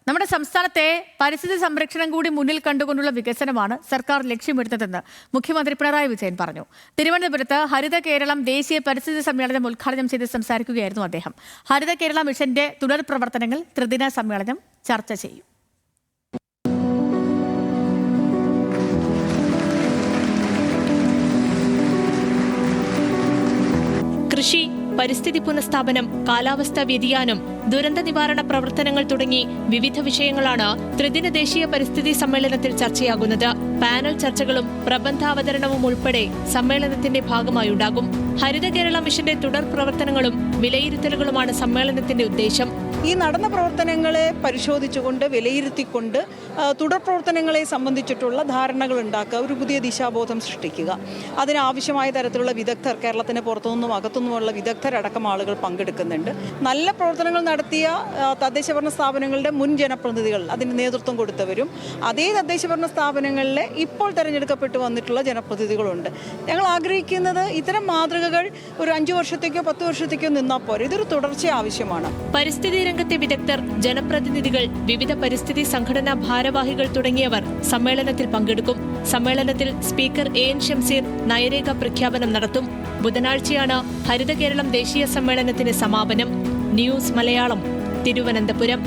നമ്മുടെ സംസ്ഥാനത്തെ പരിസ്ഥിതി സംരക്ഷണം കൂടി മുന്നിൽ കണ്ടുകൊണ്ടുള്ള വികസനമാണ് സർക്കാർ ലക്ഷ്യമിടുന്നതെന്ന് മുഖ്യമന്ത്രി പിണറായി വിജയൻ പറഞ്ഞു. തിരുവനന്തപുരത്ത് ഹരിത കേരളം ദേശീയ പരിസ്ഥിതി സമ്മേളനം ഉദ്ഘാടനം ചെയ്ത് സംസാരിക്കുകയായിരുന്നു അദ്ദേഹം. ഹരിത കേരള മിഷന്റെ തുടർ പ്രവർത്തനങ്ങൾ ത്രിദിന സമ്മേളനം ചർച്ച ചെയ്യും. കൃഷി, പരിസ്ഥിതി പുനഃസ്ഥാപനം, കാലാവസ്ഥാ വ്യതിയാനം, ദുരന്ത നിവാരണ പ്രവർത്തനങ്ങൾ തുടങ്ങി വിവിധ വിഷയങ്ങളാണ് ത്രിദിന ദേശീയ പരിസ്ഥിതി സമ്മേളനത്തിൽ ചർച്ചയാകുന്നത്. പാനൽ ചർച്ചകളും പ്രബന്ധാവതരണവും ഉൾപ്പെടെ സമ്മേളനത്തിന്റെ ഭാഗമായുണ്ടാകും. ഹരിത കേരള മിഷന്റെ തുടർ പ്രവർത്തനങ്ങളും വിലയിരുത്തലുകളുമാണ് സമ്മേളനത്തിന്റെ ഉദ്ദേശം. ഈ നടന്ന പ്രവർത്തനങ്ങളെ പരിശോധിച്ചുകൊണ്ട് വിലയിരുത്തിക്കൊണ്ട് തുടർ പ്രവർത്തനങ്ങളെ സംബന്ധിച്ചിട്ടുള്ള ധാരണകൾ ഉണ്ടാക്കുക, ഒരു പുതിയ ദിശാബോധം സൃഷ്ടിക്കുക. അതിനാവശ്യമായ തരത്തിലുള്ള വിദഗ്ധർ കേരളത്തിന് പുറത്തുനിന്നും അകത്തുനിന്നുമുള്ള വിദഗ്ധരടക്കം ആളുകൾ പങ്കെടുക്കുന്നുണ്ട്. നല്ല പ്രവർത്തനങ്ങൾ നടത്തിയ തദ്ദേശഭരണ സ്ഥാപനങ്ങളുടെ മുൻ ജനപ്രതിനിധികൾ, അതിന് നേതൃത്വം കൊടുത്തവരും അതേ തദ്ദേശഭരണ സ്ഥാപനങ്ങളിലെ ഇപ്പോൾ തെരഞ്ഞെടുക്കപ്പെട്ടു വന്നിട്ടുള്ള ജനപ്രതിനിധികളുണ്ട്. ഞങ്ങൾ ആഗ്രഹിക്കുന്നത് ഇത്തരം മാതൃകകൾ ഒരു 5 വർഷത്തേക്കോ 10 വർഷത്തേക്കോ നിന്നാൽ പോരെ, ഇതൊരു തുടർച്ച ആവശ്യമാണ്. പരിസ്ഥിതി രംഗത്തെ വിദഗ്ധർ, ജനപ്രതിനിധികൾ, വിവിധ പരിസ്ഥിതി സംഘടനാ ഭാരവാഹികൾ തുടങ്ങിയവർ സമ്മേളനത്തിൽ പങ്കെടുക്കും. സമ്മേളനത്തിൽ സ്പീക്കർ AN ഷംസീർ നയരേഖ പ്രഖ്യാപനം നടത്തും. ബുധനാഴ്ചയാണ് ഹരിത കേരളം ദേശീയ സമ്മേളനത്തിന് സമാപനം. ന്യൂസ് മലയാളം, തിരുവനന്തപുരം.